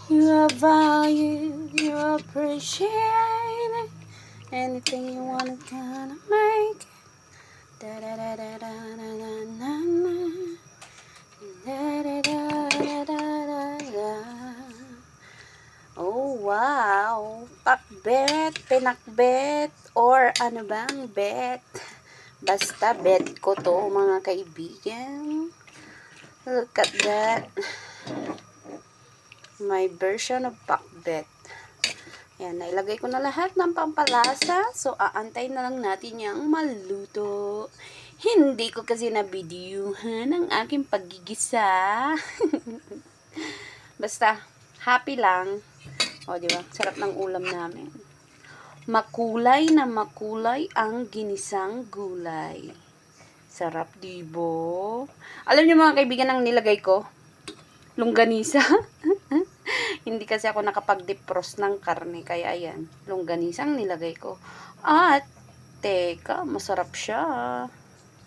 You are valued, you appreciate it. Anything you want, gonna make it. Da da da da da da da da da. Da da da da da da da. Oh wow, pakbet, pinakbet, or ano bang bet? Basta bet ko to mga kaibigan. Look at that. My version of pakbet. Yan, nailagay ko na lahat ng pampalasa. So, aantay na lang natin yung maluto. Hindi ko kasi na-videohan ang aking paggigisa. Basta, happy lang. O, diba? Sarap ng ulam namin. Makulay na makulay ang ginisang gulay. Sarap, dibo? Alam niyo mga kaibigan ang nilagay ko? Longganisa. Hindi kasi ako nakapag-defrost ng karne. Kaya ayan, longganisang nilagay ko. At, teka, masarap siya.